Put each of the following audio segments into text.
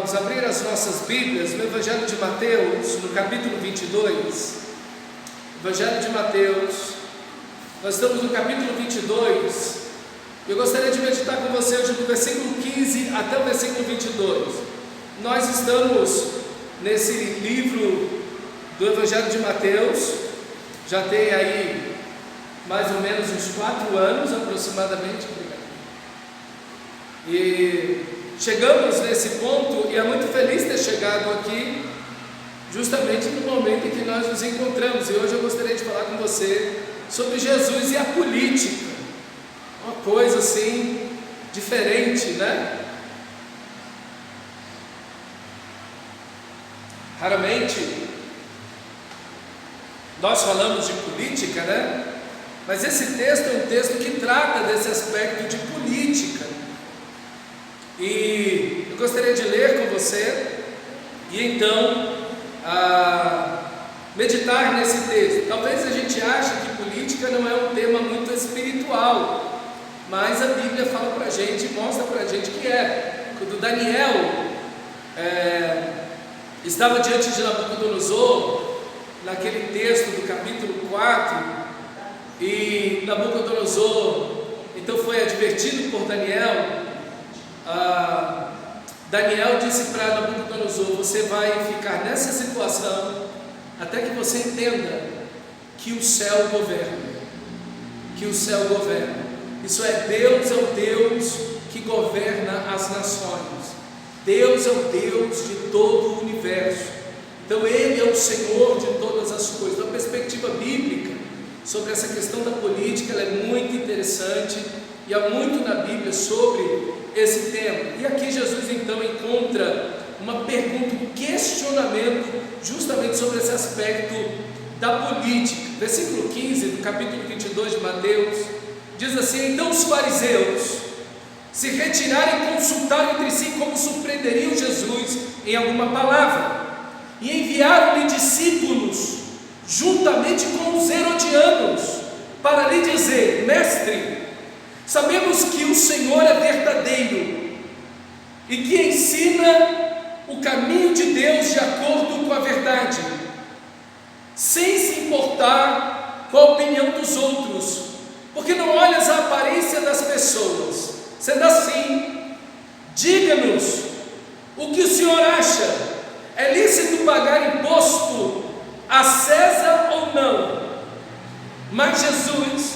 Vamos abrir as nossas Bíblias no Evangelho de Mateus, no capítulo 22. Evangelho de Mateus, nós estamos no capítulo 22. Eu gostaria de meditar com você hoje do versículo 15 até o versículo 22. Nós estamos nesse livro do Evangelho de Mateus, já tem aí mais ou menos uns 4 anos aproximadamente. E chegamos nesse ponto, e é muito feliz ter chegado aqui, justamente no momento em que nós nos encontramos. E hoje eu gostaria de falar com você sobre Jesus e a política, uma coisa assim, diferente, né? Raramente nós falamos de política, né? Mas esse texto é um texto que trata desse aspecto de política. E eu gostaria de ler com você e então meditar nesse texto. Talvez a gente ache que política não é um tema muito espiritual, mas a Bíblia fala para a gente, mostra para a gente que é. Quando Daniel estava diante de Nabucodonosor, naquele texto do capítulo 4, e Nabucodonosor então foi advertido por Daniel. Daniel disse para Nabucodonosor: você vai ficar nessa situação até que você entenda que o céu governa, que o céu governa. Isso é, Deus é o Deus que governa as nações. Deus é o Deus de todo o universo. Então Ele é o Senhor de todas as coisas. Então, a perspectiva bíblica sobre essa questão da política, ela é muito interessante, e há muito na Bíblia sobre esse tema. E aqui Jesus então encontra uma pergunta, um questionamento justamente sobre esse aspecto da política. Versículo 15 do capítulo 22 de Mateus diz assim: então os fariseus se retiraram e consultaram entre si como surpreenderiam Jesus em alguma palavra, e enviaram-lhe discípulos juntamente com os herodianos para lhe dizer: mestre, sabemos que o Senhor é verdadeiro e que ensina o caminho de Deus de acordo com a verdade, sem se importar com a opinião dos outros, porque não olhas a aparência das pessoas. Sendo assim, diga-nos o que o Senhor acha: é lícito pagar imposto a César ou não? Mas Jesus,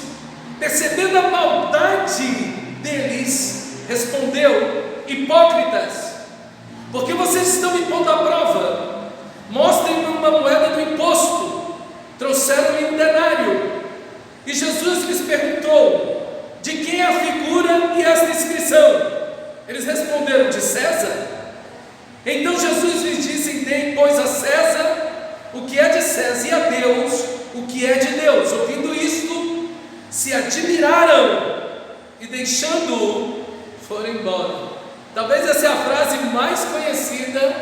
percebendo a maldade deles, respondeu: hipócritas, porque vocês estão me pondo à prova? Mostrem-me uma moeda do imposto. Trouxeram-lhe um denário. E Jesus lhes perguntou: de quem é a figura e esta inscrição? Eles responderam: de César. Então Jesus lhes disse: deem, pois, a César o que é de César, e a Deus o que é de Deus. Ouvindo isto, se admiraram e, deixando-o, foram embora. Talvez essa é a frase mais conhecida,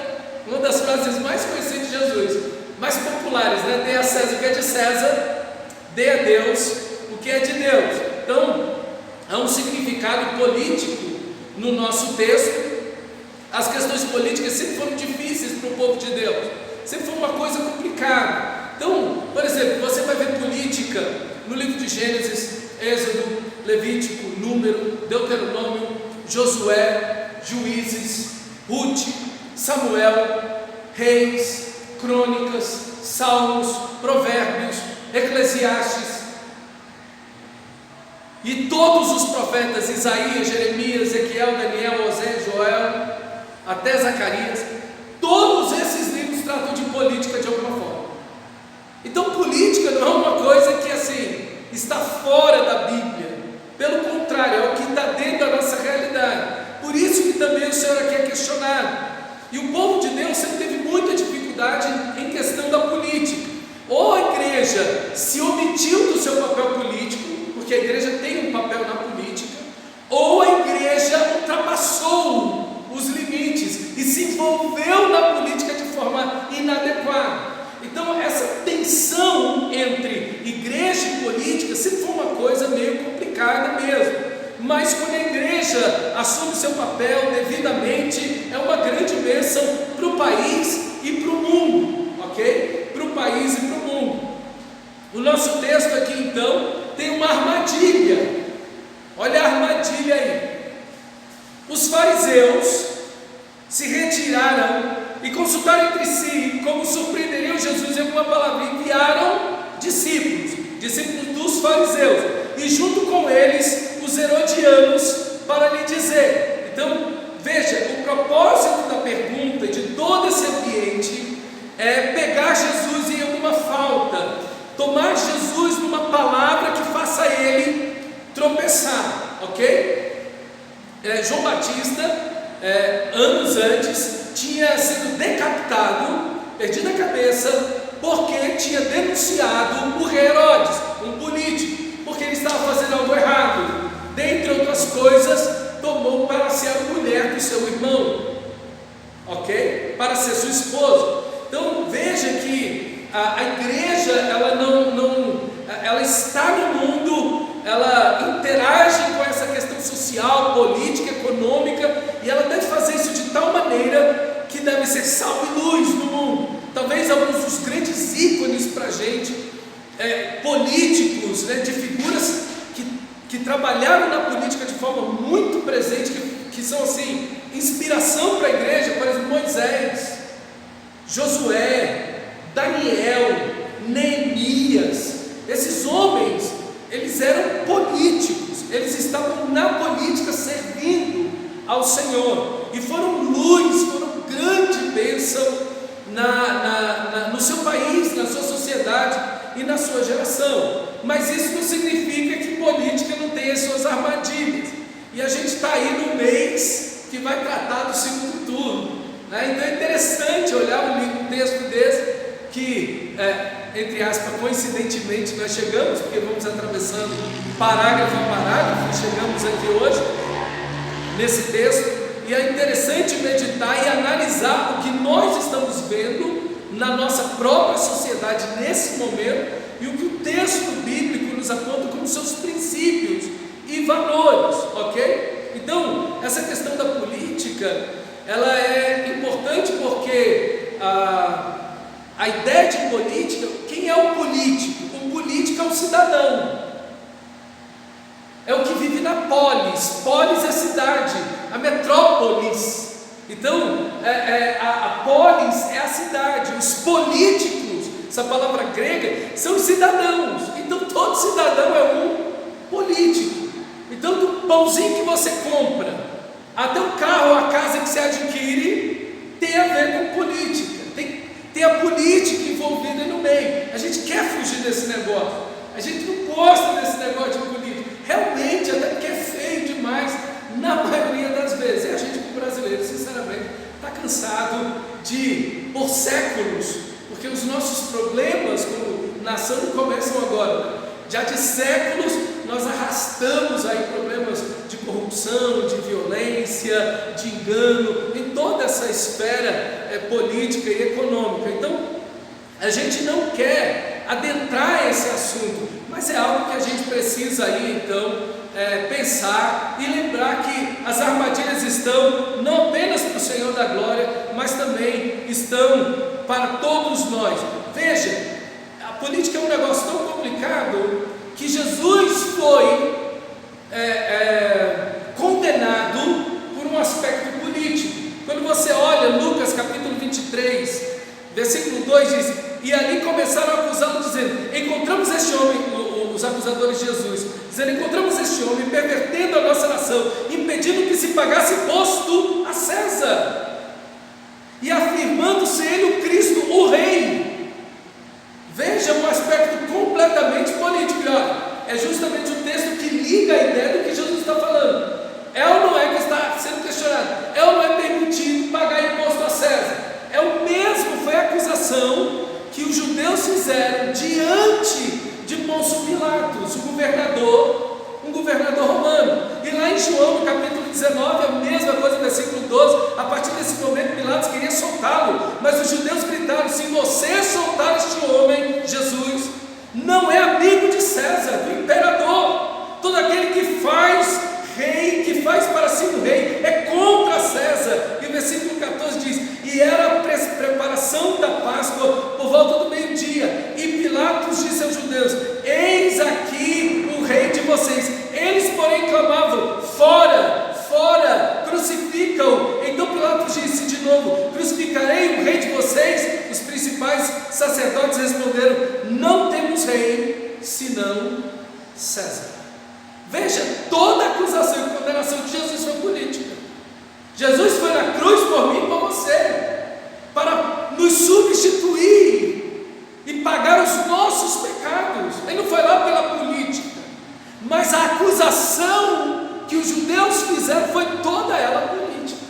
uma das frases mais conhecidas de Jesus, mais populares, né? Dê a César o que é de César, dê a Deus o que é de Deus. Então, há um significado político no nosso texto. As questões políticas sempre foram difíceis para o povo de Deus, sempre foi uma coisa complicada. Então, por exemplo, você vai ver política no livro de Gênesis, Êxodo, Levítico, Número, Deuteronômio, Josué, Juízes, Ruth, Samuel, Reis, Crônicas, Salmos, Provérbios, Eclesiastes, e todos os profetas, Isaías, Jeremias, Ezequiel, Daniel, Osés, Joel, até Zacarias, todos esses livros tratam de política de alguma forma. Então política não é uma coisa que assim está fora da Bíblia, pelo contrário, é o que está dentro da nossa realidade. Por isso que também o Senhor aqui é questionado. E o povo de Deus sempre teve muita dificuldade em questão da política. Ou a igreja se omitiu do seu papel político, porque a igreja tem um papel na política, ou a igreja ultrapassou os limites e se envolveu na política de forma inadequada. Então essa tensão entre igreja e política sempre foi uma coisa meio complicada mesmo. mas quando a igreja assume seu papel devidamente, é uma grande bênção para o país e para o mundo, ok? Para o país e para o mundo. O nosso texto aqui então tem uma armadilha. Olha a armadilha aí. Os fariseus se retiraram e consultaram entre si como surpreenderiam Jesus em alguma palavra. Enviaram discípulos dos fariseus, e junto com eles os herodianos, para lhe dizer. Então, veja, o propósito da pergunta, de todo esse ambiente, é pegar Jesus em alguma falta, tomar Jesus numa palavra que faça ele tropeçar, ok? João Batista, anos antes, tinha sido decapitado, perdido a cabeça, porque tinha denunciado o rei Herodes, um político, porque ele estava fazendo algo errado. Dentre outras coisas, tomou para ser a mulher do seu irmão, ok? Para ser sua esposa. Então veja que a igreja, ela está no mundo, ela interage com essa questão social, política, econômica, e ela deve fazer isso de tal maneira que deve ser sal e luz no mundo. Talvez alguns dos grandes ícones para a gente, políticos, de figuras que trabalharam na política de forma muito presente, que são assim, inspiração para a igreja, por exemplo, Moisés, Josué, Daniel, Neemias. Esses homens, eles eram políticos, eles estavam na política servindo ao Senhor, e foram luz, foram grande bênção no seu país, na sua sociedade e na sua geração. Mas isso não significa que política não tenha suas armadilhas, e a gente está aí no mês que vai tratar do segundo turno, né? Então é interessante olhar um texto desse, que entre aspas, coincidentemente nós chegamos, porque vamos atravessando parágrafo a parágrafo, chegamos aqui hoje nesse texto. E é interessante meditar e analisar o que nós estamos vendo na nossa própria sociedade nesse momento, e o que o texto bíblico nos aponta como seus princípios e valores, ok? Então, essa questão da política, ela é importante porque a ideia de política, quem é o político? O político é o cidadão, é o que vive na polis. Polis é a cidade, a metrópolis. Então, a polis é a cidade. Os políticos, essa palavra grega, são os cidadãos. Então, todo cidadão é um político. Então, do pãozinho que você compra até o carro ou a casa que você adquire, tem a ver com política. Tem a política envolvida no meio. A gente quer fugir desse negócio. A gente não gosta desse negócio de política. Realmente, até porque é feio demais, na maioria das vezes. E a gente, como brasileiro, sinceramente, está cansado por séculos, porque os nossos problemas como nação não começam agora, né? Já de séculos nós arrastamos aí problemas de corrupção, de violência, de engano, em toda essa esfera política e econômica. Então, a gente não quer adentrar esse assunto, mas é algo que a gente precisa aí então pensar e lembrar que as armadilhas estão não apenas para o Senhor da glória, mas também estão para todos nós. Veja, a política é um negócio tão complicado que Jesus foi condenado por um aspecto político. Quando você olha Lucas capítulo 23, versículo 2 diz: e ali começaram a acusá-lo, dizendo: encontramos este homem, os acusadores de Jesus, dizendo: encontramos este homem pervertendo a nossa nação, impedindo que se pagasse imposto a César, e afirmando-se ele o Cristo, o Rei. Veja um aspecto completamente político. E olha, é justamente o texto que liga a ideia do que Jesus está falando. É ou não é que está sendo questionado? É ou não é permitido pagar imposto a César? É o mesmo, foi a acusação que os judeus fizeram diante de Pôncio Pilatos, um governador romano. E lá em João, no capítulo 19, a mesma coisa, versículo 12, a partir desse momento Pilatos queria soltá-lo, mas os judeus gritaram: se você soltar este homem, Jesus, não é amigo de César, do imperador. Todo aquele que faz novo: crucificarei o rei de vocês? Os principais sacerdotes responderam: não temos rei, senão César. Veja, toda a acusação e condenação de Jesus foi política. Jesus foi na cruz por mim e por você, para nos substituir e pagar os nossos pecados. Ele não foi lá pela política, mas a acusação que os judeus fizeram foi toda ela política.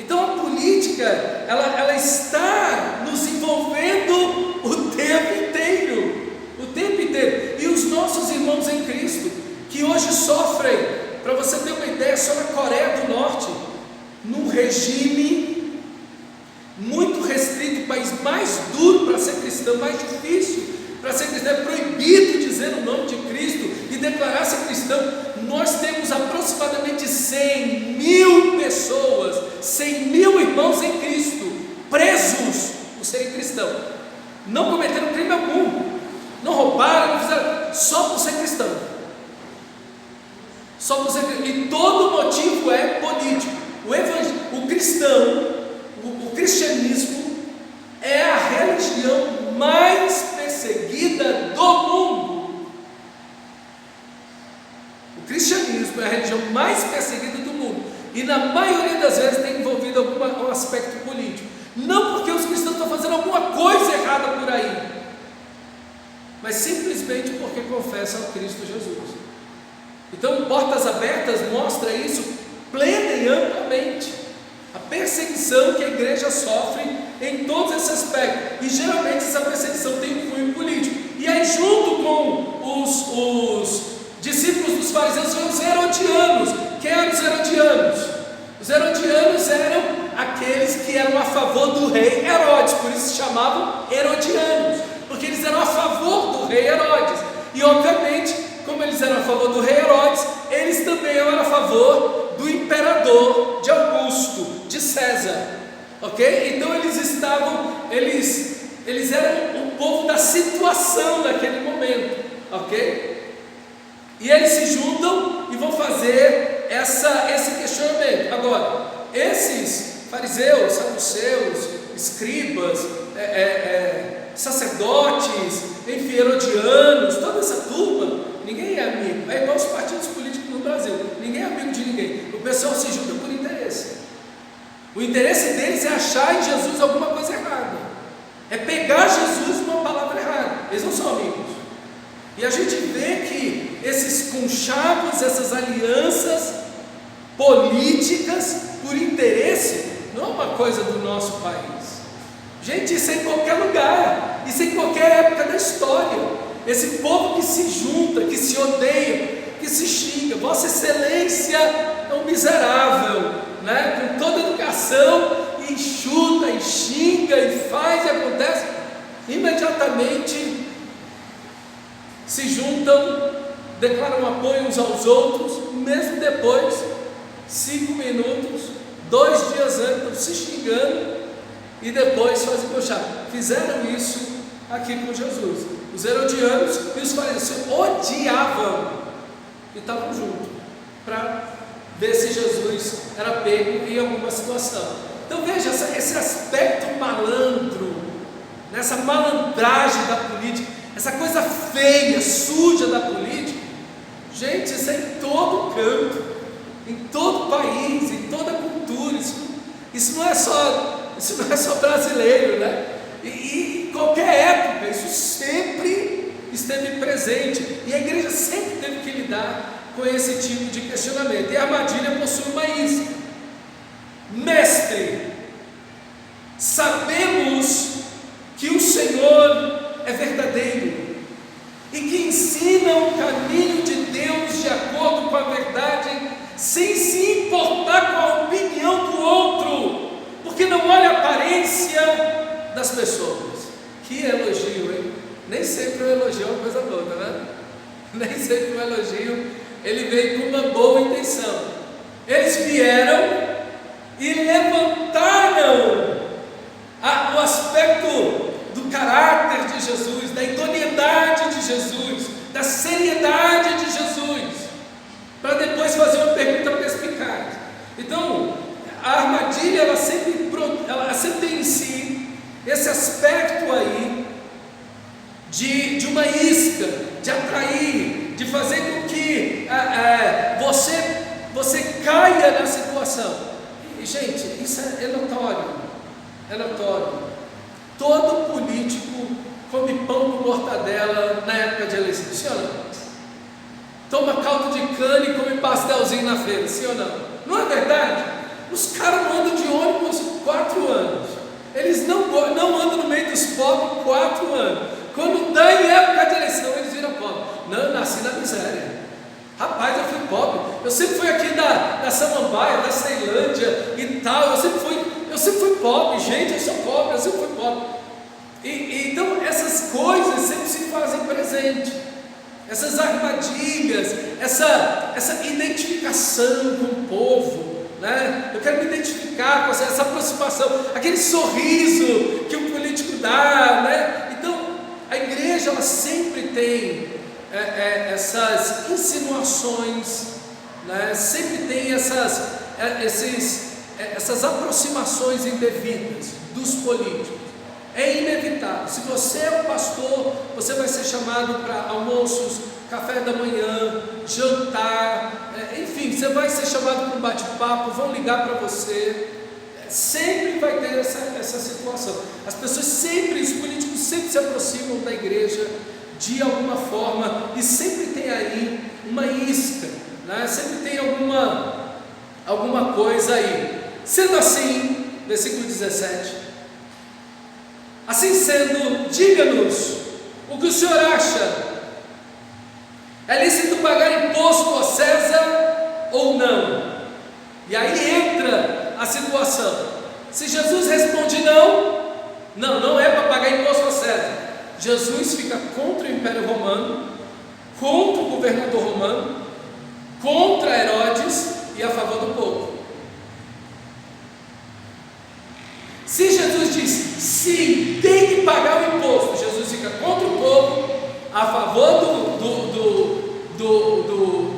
Então a política, ela está nos envolvendo o tempo inteiro. E os nossos irmãos em Cristo, que hoje sofrem, para você ter uma ideia, só na Coreia do Norte, num regime muito restrito, o país mais duro para ser cristão, mais difícil para ser cristão, é proibido dizer o nome de Cristo e declarar-se cristão. Nós temos aproximadamente 100 mil pessoas, 100 mil irmãos em Cristo, presos por serem cristãos. Não cometeram crime algum, não roubaram, não fizeram, só por ser cristão. Só por ser cristão. E todo motivo é político. O cristão, o cristianismo é a religião mais perseguida do mundo. O cristianismo é a religião mais perseguida do mundo, e na maioria das vezes tem envolvido algum aspecto político. Não porque os cristãos estão fazendo alguma coisa errada por aí, mas simplesmente porque confessam a Cristo Jesus. Então, Portas Abertas mostra isso plena e amplamente, a perseguição que a igreja sofre em todos esses aspectos, e geralmente essa perseguição tem um cunho político. E aí, junto com os discípulos dos fariseus, são os herodianos. Quem eram os herodianos? Os herodianos eram aqueles que eram a favor do rei Herodes, por isso se chamavam herodianos, porque eles eram a favor do rei Herodes. E obviamente, como eles eram a favor do rei Herodes, eles também eram a favor do imperador, de Augusto, de César, ok? Então eles eram o povo da situação naquele momento, ok? E eles se juntam e vão fazer esse questionamento. Agora, esses fariseus, saduceus, escribas, sacerdotes, enfim, herodianos, toda essa turma, ninguém é amigo. É igual os partidos políticos no Brasil, ninguém é amigo de ninguém. O pessoal se junta por interesse. O interesse deles é achar em Jesus alguma coisa errada, é pegar Jesus uma palavra errada. Eles não são amigos. E a gente vê que esses conchavos, essas alianças políticas por interesse, não é uma coisa do nosso país. Gente, isso é em qualquer lugar, isso é em qualquer época da história. Esse povo que se junta, que se odeia, que se xinga. Vossa Excelência é um miserável, né? Com toda a educação, e enxuta, e xinga, e faz, e acontece. Imediatamente se juntam, declaram apoio uns aos outros, mesmo depois, 5 minutos, 2 dias antes, estão se xingando, e depois fazem coxar. Fizeram isso aqui com Jesus. Os herodianos e os fariseus odiavam e estavam juntos para ver se Jesus era pego em alguma situação. Então veja, esse aspecto malandro, nessa malandragem da política, essa coisa feia, suja da política. Gente, isso é em todo canto, em todo país, em toda cultura. Isso não é só brasileiro, né? E em qualquer época, isso sempre esteve presente, e a igreja sempre teve que lidar com esse tipo de questionamento. E a armadilha possui uma isca: mestre, sabemos que o Senhor é verdadeiro e que ensina o caminho de Deus de acordo com a verdade, sem se importar com a opinião do outro, porque não olha a aparência das pessoas. Que elogio, hein? Nem sempre o elogio é uma coisa boa, tá vendo? Nem sempre o elogio ele vem com uma boa intenção. Eles vieram e levantaram o aspecto do caráter de Jesus, da idoneidade de Jesus, da seriedade de Jesus, para depois fazer uma pergunta perspicaz. Então, a armadilha ela ela sempre tem em si esse aspecto aí de uma isca, de atrair, de fazer com que você caia na situação. E, gente, isso é notório. Todo político come pão com mortadela na época de eleição, sim ou não? Toma caldo de cana e come pastelzinho na feira, sim ou não? Não é verdade? Os caras não andam de ônibus 4 anos, eles não andam no meio dos pobres 4 anos. Quando dá em época de eleição, eles viram pobre. Não, eu nasci na miséria. Rapaz, eu fui pobre. Eu sempre fui aqui da Samambaia, da Ceilândia e tal. Eu sempre fui pobre, gente. Eu sou pobre, eu sempre fui pobre. Então, essas coisas sempre se fazem presente. Essas armadilhas, essa identificação com o povo, né? Eu quero me identificar com essa aproximação, aquele sorriso que o político dá, né? Então, a igreja ela sempre tem essas insinuações, né? Sempre tem essas aproximações indevidas dos políticos. É inevitável. Se você é um pastor, você vai ser chamado para almoços, café da manhã, jantar, enfim, você vai ser chamado para um bate-papo, vão ligar para você. Sempre vai ter essa situação. Os políticos sempre se aproximam da igreja de alguma forma e sempre tem aí uma isca, né? Sempre tem alguma coisa aí. Sendo assim, versículo 17: assim sendo, diga-nos o que o senhor acha. É lícito pagar imposto a César ou não? E aí entra a situação. Se Jesus responde não é para pagar imposto a César, Jesus fica contra o Império Romano, contra o governador romano, contra Herodes e a favor do povo. Se Jesus diz sim, tem que pagar o imposto, Jesus fica contra o povo, a favor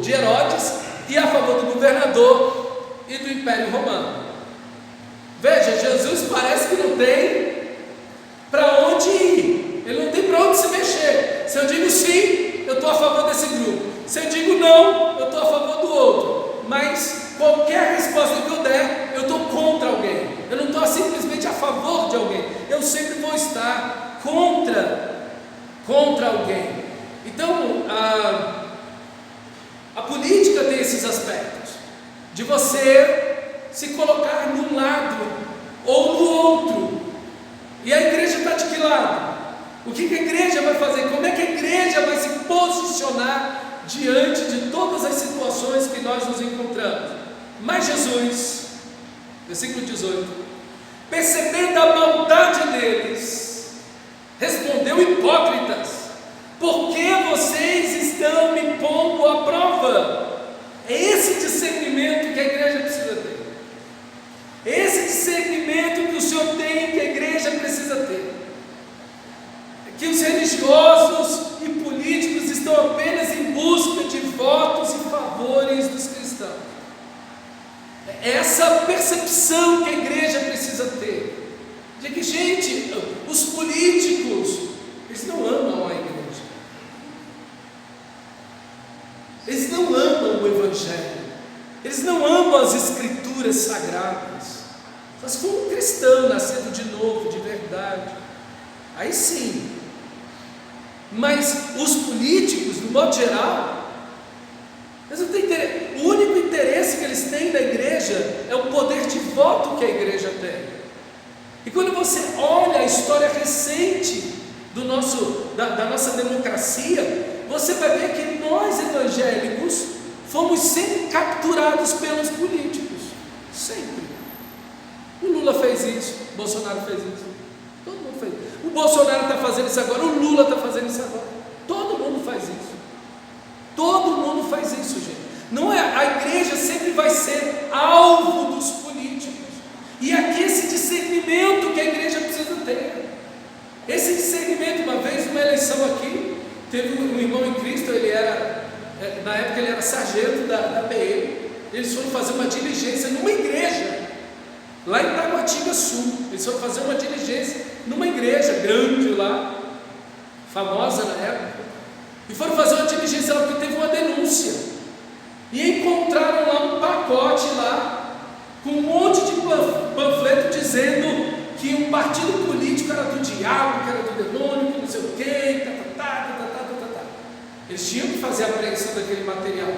de Herodes e a favor do governador e do Império Romano. Veja, Jesus parece que não tem para onde ir, ele não tem para onde se mexer. Se eu digo sim, eu estou a favor desse grupo, se eu digo não, eu estou a favor do outro, mas qualquer resposta que eu der, eu estou contra alguém, eu não estou simplesmente a favor de alguém, eu sempre vou estar contra alguém. Então, a política tem esses aspectos, de você se colocar num lado ou no outro. E a igreja está de que lado? O que a igreja vai fazer? Como é que a igreja vai se posicionar diante de todas as situações que nós nos encontramos? Mas Jesus, versículo 18, percebendo a maldade deles, respondeu: hipócritas, por que vocês estão me pondo à prova? É esse discernimento que a igreja precisa ter. Esse discernimento que o Senhor tem, que a igreja precisa ter. Que os religiosos e políticos estão apenas em busca de votos e favores dos cristãos. Essa percepção que a igreja precisa ter, de que, gente, os políticos, eles não amam a igreja. Eles não amam o Evangelho, eles não amam as Escrituras sagradas. Só se for um cristão nascido de novo, de verdade, aí sim. Mas os políticos, no modo geral, eles não têm interesse. O único interesse que eles têm da igreja é o poder de voto que a igreja tem. E quando você olha a história recente da nossa democracia, você vai ver que nós evangélicos fomos sempre capturados pelos políticos, sempre. O Lula fez isso, o Bolsonaro fez isso, todo mundo fez isso. O Bolsonaro está fazendo isso agora, o Lula está fazendo isso agora, todo mundo faz isso. Todo mundo faz isso, gente. Não é, a igreja sempre vai ser alvo dos políticos. E aqui esse discernimento que a igreja precisa ter. Esse discernimento, uma vez, numa eleição aqui, teve um irmão em Cristo, na época ele era sargento da PM, eles foram fazer uma diligência numa igreja, lá em Taguatinga Sul. Eles foram fazer uma diligência numa igreja grande lá, famosa na época, e foram fazer uma diligência lá porque teve uma denúncia, e encontraram lá um pacote lá, com um monte de panfleto dizendo que um partido político era do diabo, que era do demônio, que não sei o quê, Eles tinham que fazer a apreensão daquele material.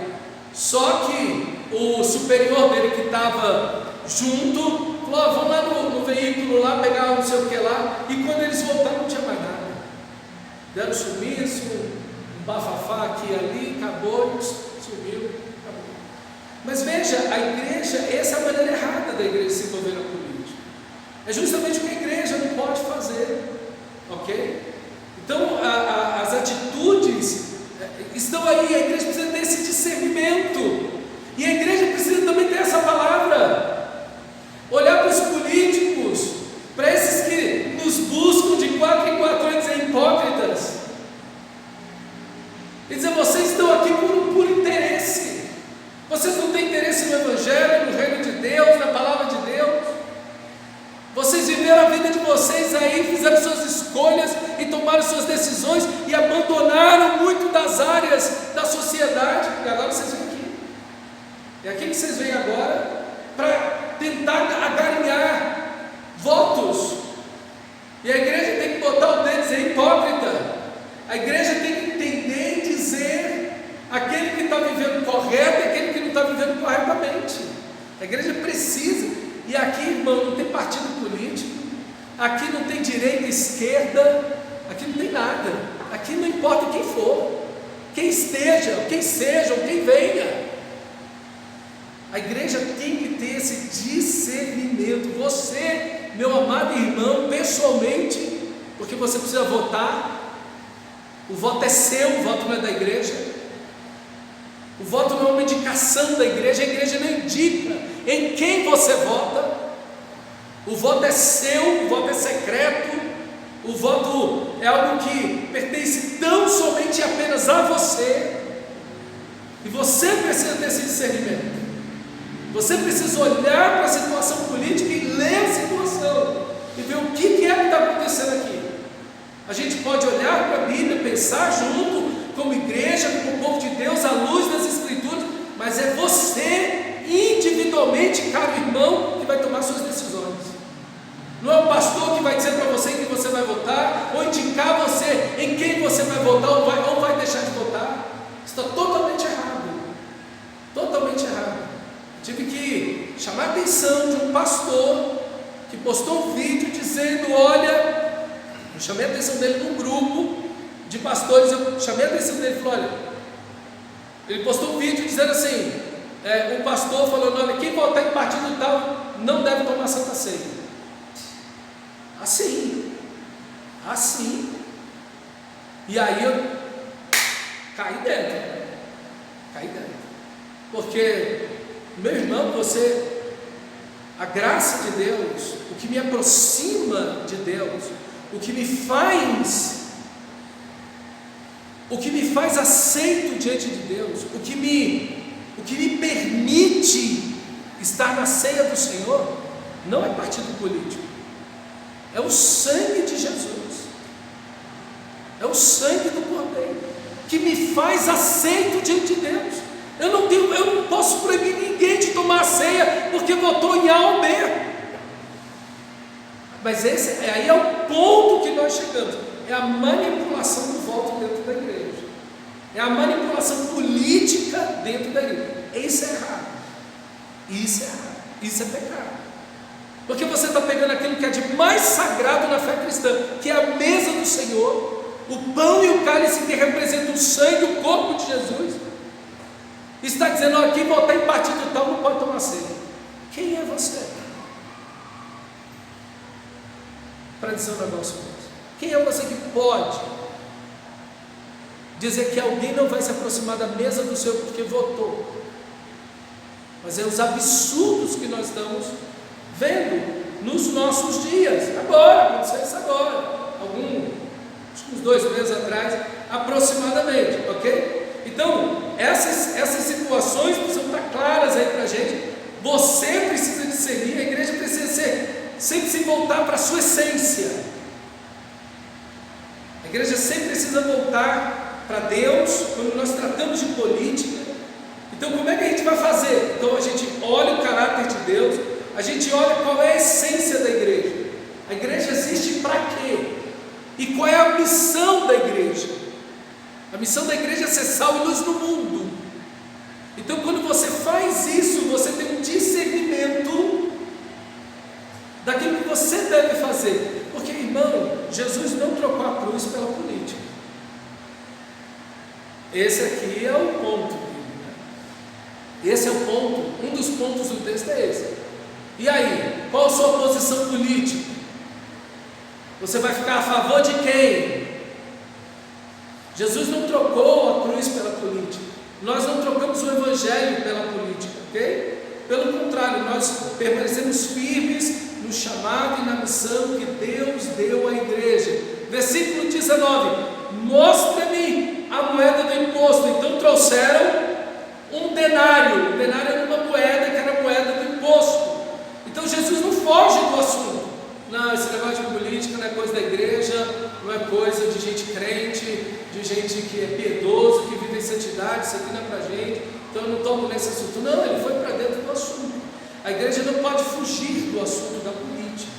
Só que o superior dele que estava junto falou: vão lá no veículo lá, pegar não sei o que lá. E quando eles voltaram não tinha mais nada. Deram sumiço, um bafafá aqui e ali, acabou, sumiu, acabou. Mas veja, a igreja, essa é a maneira errada da igreja se envolver na política. É justamente o que a igreja não pode fazer, ok? Então as atitudes estão aí, a igreja precisa ter esse discernimento, e a igreja precisa também ter essa palavra, olhar para os políticos, para esses que nos buscam de 4 em 4 anos e hipócritas, e dizer: vocês estão aqui por interesse, vocês não têm interesse no Evangelho, no reino de Deus, na palavra de Deus. Vocês viveram a vida de vocês aí, fizeram suas escolhas e tomaram suas decisões e abandonaram muito das áreas da sociedade, e agora vocês vêm aqui. É aqui que vocês vêm agora para tentar agarinhar votos. E a igreja tem que botar o dedo e dizer: hipócrita. A igreja tem que entender e dizer aquele que está vivendo correto e aquele que não está vivendo corretamente. A igreja precisa. E aqui, irmão, não tem partido político, aqui não tem direita, esquerda, aqui não tem nada, aqui não importa quem for, quem esteja, quem seja, ou quem venha. A igreja tem que ter esse discernimento. Você, meu amado irmão, pessoalmente, porque você precisa votar, o voto é seu, o voto não é da igreja, o voto não é uma indicação da igreja, a igreja não indica em quem você vota, o voto é seu, o voto é secreto, o voto é algo que pertence tão somente e apenas a você, e você precisa ter esse discernimento, você precisa olhar para a situação política e ler a situação, e ver o que é que está acontecendo aqui. A gente pode olhar para a Bíblia, pensar junto, como igreja, como povo de Deus, à luz das Escrituras, mas é você individualmente, caro irmão, que vai tomar suas decisões. Não é o pastor que vai dizer para você em quem você vai votar, ou indicar você em quem você vai votar, ou vai deixar de votar. Isso está totalmente errado, totalmente errado. Tive que chamar a atenção de um pastor que postou um vídeo dizendo: olha, eu chamei a atenção dele num grupo de pastores, eu chamei a atenção dele e falei: olha, ele postou um vídeo dizendo assim, um pastor falando: olha, quem votar em partido tal não deve tomar Santa Ceia. Assim, e aí eu caí dentro, porque, meu irmão, a graça de Deus, o que me aproxima de Deus, o que me faz aceito diante de Deus, o que me permite estar na ceia do Senhor, não é partido político, é o sangue de Jesus, é o sangue do Cordeiro, que me faz aceito diante de Deus. Eu não posso proibir ninguém de tomar a ceia porque votou em A ou B, mas aí é o ponto que nós chegamos, é a manipulação do voto dentro da igreja, é a manipulação política dentro da igreja. Isso é errado, isso é pecado, porque você está pegando aquilo que é de mais sagrado na fé cristã, que é a mesa do Senhor, o pão e o cálice que representam o sangue e o corpo de Jesus, e está dizendo: olha, quem votar em partido tal não pode tomar ceia. Quem é você para dizer um negócio desse? Quem é você que pode dizer que alguém não vai se aproximar da mesa do Senhor porque votou? Mas é os absurdos que nós estamos vendo nos nossos dias, agora, aconteceu isso agora, acho que uns 2 meses atrás, aproximadamente, ok? Então, essas situações precisam estar claras aí para a gente. Você precisa discernir, a igreja precisa ser sempre se voltar para a sua essência. A igreja sempre precisa voltar para Deus quando nós tratamos de política. Então como é que a gente vai fazer? Então a gente olha o caráter de Deus, a gente olha qual é a essência da igreja. A igreja existe para quê? E qual é a missão da igreja? A missão da igreja é ser sal e luz no mundo. Então quando você faz isso, você tem um discernimento daquilo que você deve fazer. Porque, irmão, Jesus não trocou a cruz pela política. Esse aqui é o ponto. Esse é o ponto, um dos pontos do texto é esse. E aí, qual a sua posição política? Você vai ficar a favor de quem? Jesus não trocou a cruz pela política. Nós não trocamos o evangelho pela política, ok? Pelo contrário, nós permanecemos firmes no chamado e na missão que Deus deu à igreja. Versículo 19: mostra-me a moeda do imposto. Então trouxeram um denário. O denário era uma moeda que era a moeda do imposto. Então Jesus não foge do assunto. Não, esse negócio de política não é coisa da igreja, não é coisa de gente crente, de gente que é piedoso, que vive em santidade, isso aqui não é pra gente, então eu não toco nesse assunto. Não, ele foi para dentro do assunto. A igreja não pode fugir do assunto da política.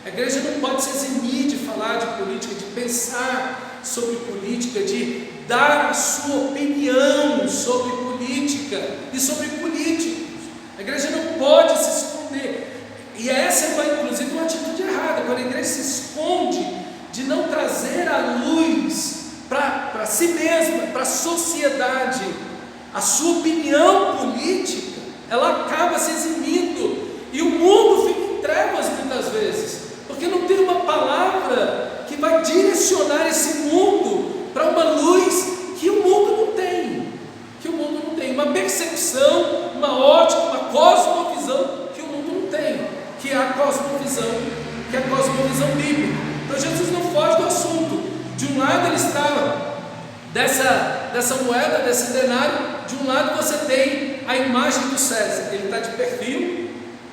A igreja não pode se eximir de falar de política, de pensar sobre política, de dar a sua opinião sobre política e sobre políticos. A igreja não pode se esconder. E essa é inclusive uma atitude errada, quando a igreja se esconde de não trazer a luz para si mesma, para a sociedade, a sua opinião política, ela acaba se eximindo e o mundo fica em trevas muitas vezes, porque não tem uma palavra que vai direcionar esse mundo para uma luz que o mundo não tem, uma percepção, uma ótica, uma cosmovisão que o mundo não tem, que é a cosmovisão bíblica. Então Jesus não foge do assunto. De um lado ele estava dessa moeda, desse denário, de um lado você tem a imagem do César, ele está de perfil,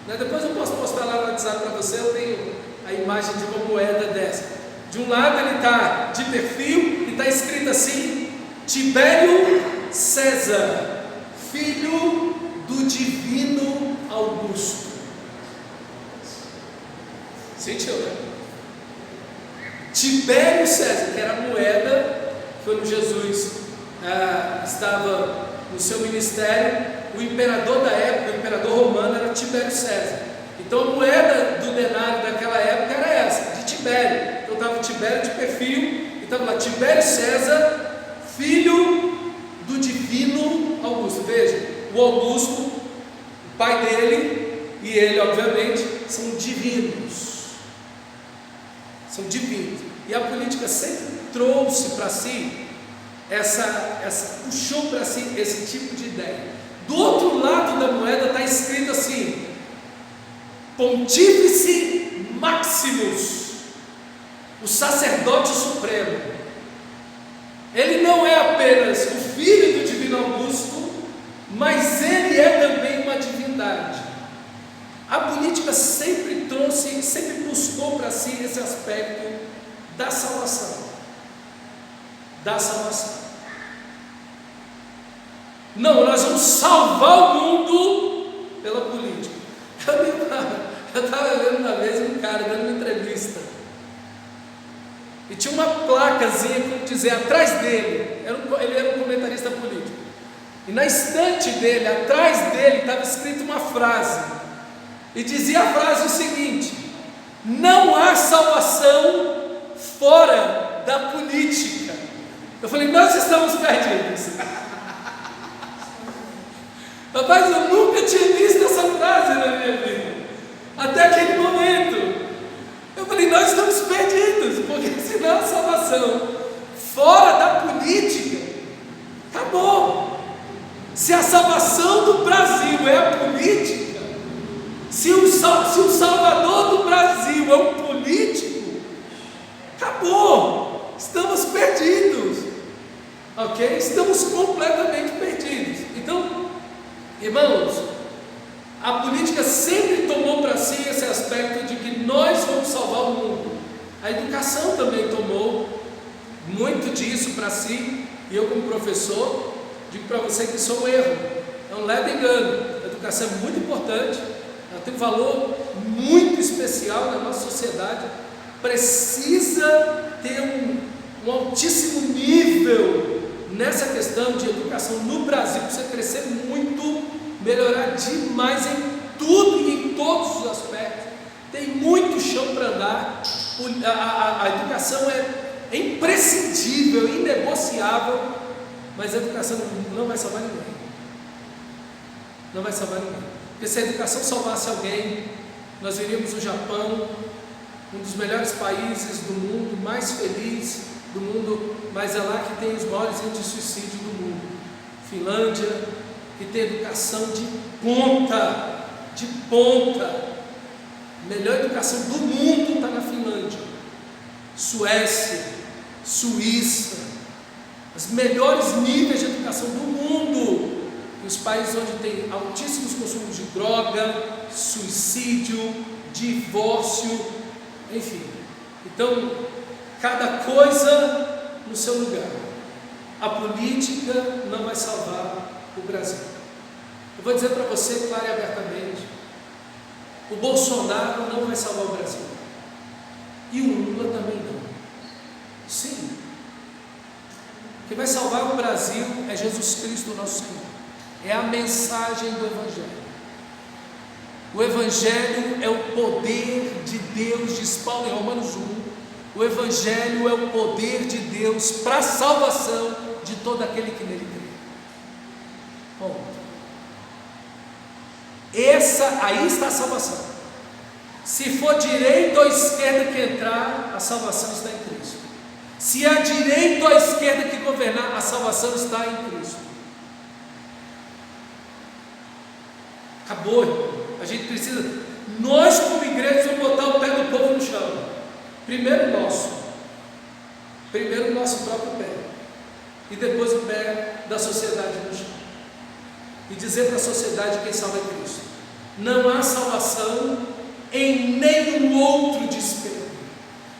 né? Depois eu posso postar lá no WhatsApp para você, eu tenho a imagem de uma moeda dessa. De um lado ele está de perfil e está escrito assim: Tibério César, filho do divino Augusto. Sentiu, né? Tibério César, que era a moeda, quando Jesus estava no seu ministério, o imperador da época, o imperador romano, era Tibério César. Então a moeda do denário daquela época era essa, de Tibério. Então estava Tibério de perfil, e estava lá: Tibério César, filho do divino Augusto. Veja, o Augusto, o pai dele e ele, obviamente, são divinos. São divinos. E a política sempre trouxe para si puxou para si esse tipo de ideia. Do outro lado da moeda está escrito assim: Pontífice Maximus, o sacerdote supremo. Ele não é apenas o filho do divino Augusto, mas ele é também uma divindade. A política sempre buscou para si esse aspecto da salvação. Não, nós vamos salvar o mundo pela política. Eu estava vendo uma vez um cara dando uma entrevista, e tinha uma placazinha, como dizer, atrás dele, ele era um comentarista político, e na estante dele, atrás dele, estava escrito uma frase, e dizia a frase o seguinte: não há salvação fora da política. Eu falei: nós estamos perdidos. Rapaz, eu nunca tinha visto essa frase na minha vida, até aquele momento. Eu falei: nós estamos perdidos, porque se não há salvação fora da política, acabou. Se a salvação do Brasil é a política, se o salvador do Brasil é um político, acabou, estamos perdidos, ok? Estamos completamente perdidos. Então, irmãos, a política sempre tomou tomou para si esse aspecto de que nós vamos salvar o mundo. A educação também tomou muito disso para si, e eu como professor, digo para você que isso é um erro, é um leve engano. A educação é muito importante, ela tem um valor muito especial na nossa sociedade, precisa ter um altíssimo nível nessa questão de educação no Brasil, precisa crescer muito, melhorar demais em tudo e em todos os aspectos. Tem muito chão para andar. A educação é imprescindível, inegociável, mas a educação não vai salvar ninguém. Não vai salvar ninguém. Porque se a educação salvasse alguém, nós veríamos o Japão, um dos melhores países do mundo, mais feliz do mundo, mas é lá que tem os maiores índices de suicídio do mundo. Finlândia, que tem educação de ponta, melhor educação do mundo está na Finlândia. Suécia, Suíça, os melhores níveis de educação do mundo. E os países onde tem altíssimos consumos de droga, suicídio, divórcio, enfim. Então, cada coisa no seu lugar. A política não vai salvar o Brasil. Eu vou dizer para você claro e abertamente: o Bolsonaro não vai salvar o Brasil, e o Lula também não. Sim, o que vai salvar o Brasil é Jesus Cristo, nosso Senhor, é a mensagem do Evangelho. O Evangelho é o poder de Deus, diz Paulo em Romanos 1. O Evangelho é o poder de Deus para a salvação de todo aquele que nele crê. Ponto. Aí está a salvação. Se for direita ou esquerda que entrar, a salvação está em Cristo. Se é a direita ou a esquerda que governar, a salvação está em Cristo. Acabou, irmão. A gente precisa, nós como igreja, vamos botar o pé do povo no chão. Primeiro o nosso próprio pé, e depois o pé da sociedade no chão, e dizer para a sociedade: quem salva é Cristo. Não há salvação em nenhum outro desespero,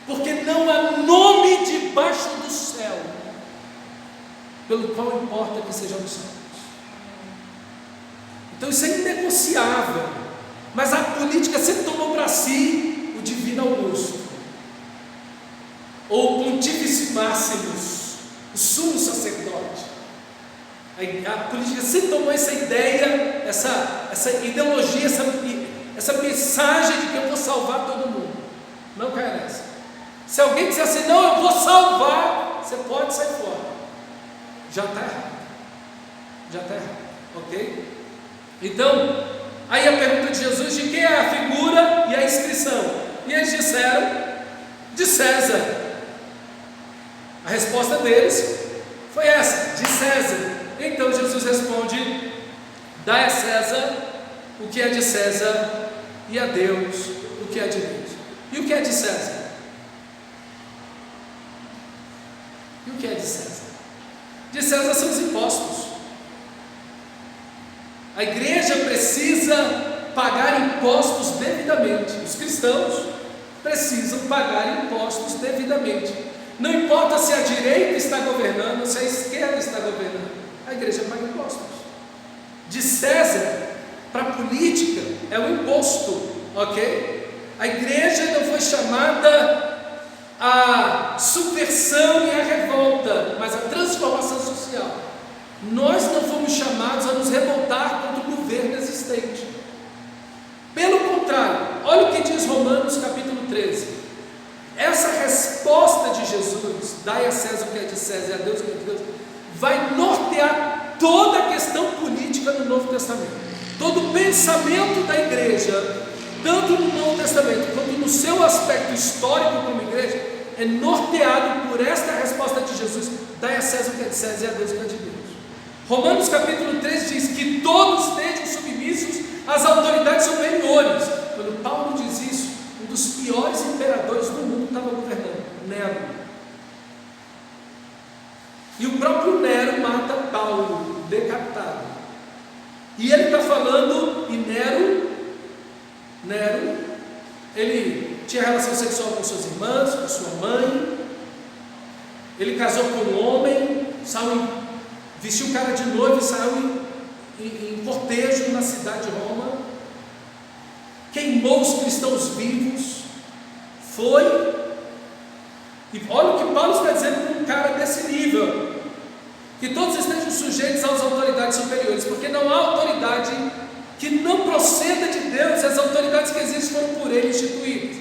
porque não há nome debaixo do céu pelo qual importa que sejamos salvos. Então isso é inegociável. Mas a política sempre tomou para si o divino Augusto, ou o Pontífice Máximos, o sumo sacerdote. A política sempre tomou essa ideia, essa ideologia, essa mensagem de que eu vou salvar todo mundo. Não caia nessa. Se alguém disser assim: não, eu vou salvar, você pode sair fora. Já está errado. Ok? Então, aí a pergunta de Jesus: de quem é a figura e a inscrição? E eles disseram: de César. A resposta deles foi essa: de César. Então Jesus responde: dai a César o que é de César, e a Deus o que é de Deus. E o que é de César? E o que é de César? De César são os impostos. A igreja precisa pagar impostos devidamente. Os cristãos precisam pagar impostos devidamente. Não importa se a direita está governando ou se a esquerda está governando, a igreja paga impostos. De César para a política é o imposto, ok? A igreja não foi chamada à subversão e à revolta, mas à transformação social. Nós não fomos chamados a nos revoltar contra o governo existente. Pelo contrário, olha o que diz Romanos capítulo 13. Essa resposta de Jesus: dai a César o que é de César e a Deus o que é de Deus, vai nortear toda a questão política no Novo Testamento. Todo o pensamento da igreja, tanto no Novo Testamento quanto no seu aspecto histórico como igreja, é norteado por esta resposta de Jesus: dai a César o que é de César e a Deus o que é de Deus. Romanos capítulo 13 diz que todos estejam submissos às autoridades superiores. Quando Paulo diz isso, um dos piores imperadores do mundo estava governando, Nero. E o próprio Nero mata Paulo, decapitado. E ele está falando, e Nero Nero, ele tinha relação sexual com suas irmãs, com sua mãe, ele casou com um homem, vestiu cara de noivo e saiu em cortejo na cidade de Roma, queimou os cristãos vivos, e olha o que Paulo está dizendo para um cara desse nível, que todos estejam sujeitos às autoridades superiores, porque não há autoridade que não proceda de Deus, as autoridades que existem foram por ele instituídas.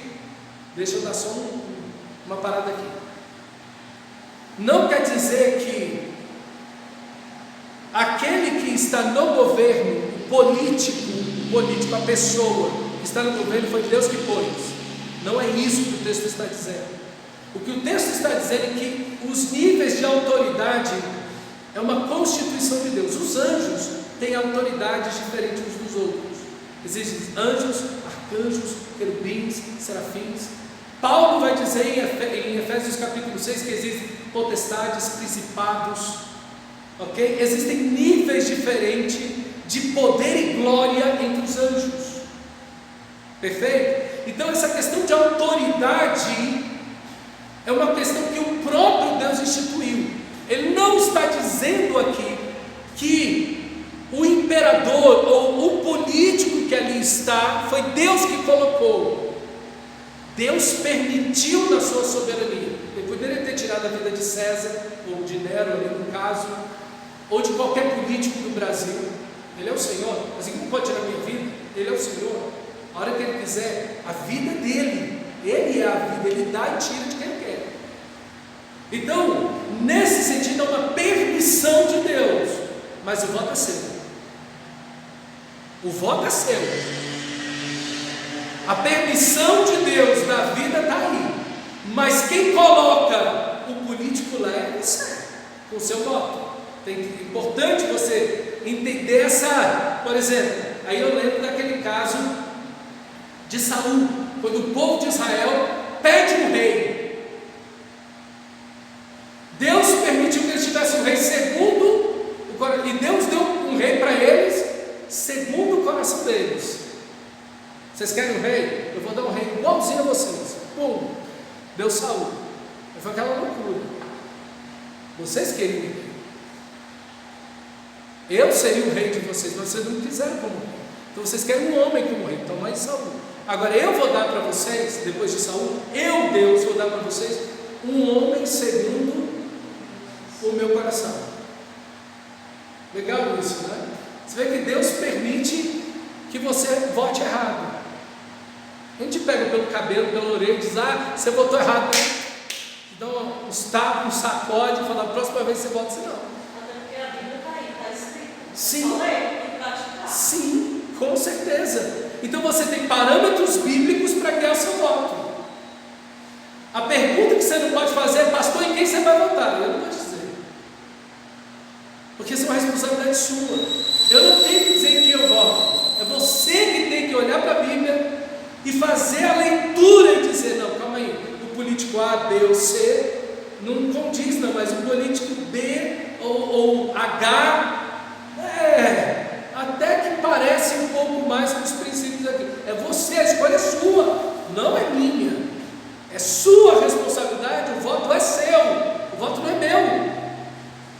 Deixa eu dar só uma parada aqui. Não quer dizer que aquele que está no governo político, a pessoa que está no governo foi Deus que pôs. Não é isso que o texto está dizendo. O que o texto está dizendo é que os níveis de autoridade é uma constituição de Deus. Os anjos têm autoridades diferentes uns dos outros. Existem anjos, arcanjos, querubins, serafins. Paulo vai dizer em Efésios capítulo 6 que existem potestades, principados, ok? Existem níveis diferentes de poder e glória entre os anjos. Perfeito? Então essa questão de autoridade é uma questão que o próprio Deus instituiu. Ele não está dizendo aqui que o imperador ou o político que ali está foi Deus que colocou. Deus permitiu na sua soberania. Ele poderia ter tirado a vida de César ou de Nero ali no caso, ou de qualquer político do Brasil. Ele é o Senhor. Assim como pode tirar a minha vida, Ele é o Senhor. A hora que Ele quiser, a vida dele, Ele é a vida, Ele dá e tira de quem Ele quer. Então, nesse sentido, é uma permissão de Deus, mas o voto é seu. O voto é seu. A permissão de Deus na vida está aí, mas quem coloca o político lá é você, com o seu voto. É importante você entender por exemplo, aí eu lembro daquele caso de Saul, quando o povo de Israel pede um rei. Deus permitiu que eles tivessem um rei e Deus deu um rei para eles segundo o coração deles. Vocês querem um rei? Eu vou dar um rei igualzinho a vocês. Pum, deu Saul. Foi aquela loucura. Vocês queriam um rei. Eu seria o rei de vocês, mas vocês não quiseram como rei. Então vocês querem um homem como rei, então mais Saul. Agora eu vou dar para vocês, depois de Saul, Deus, vou dar para vocês um homem segundo o meu coração. Legal isso, né? Você vê que Deus permite que você vote errado. A gente pega pelo cabelo, pela orelha e diz: você votou errado. Dá um tapa, um sacode e fala: a próxima vez você vota assim, não. Até porque a Bíblia está aí, está escrito. Sim. Sim, com certeza. Então você tem parâmetros bíblicos para guiar o seu voto. A pergunta que você não pode fazer é: pastor, em quem você vai votar? Eu não vou dizer, porque isso é uma responsabilidade sua. Eu não tenho que dizer em quem eu voto. É você que tem que olhar para a Bíblia e fazer a leitura e dizer: não, calma aí, o político A, B ou C não condiz, não, mas o político B ou H até que parece um pouco mais com os princípios aqui. É você, a escolha é sua, não é minha. É sua responsabilidade, o voto é seu, o voto não é meu.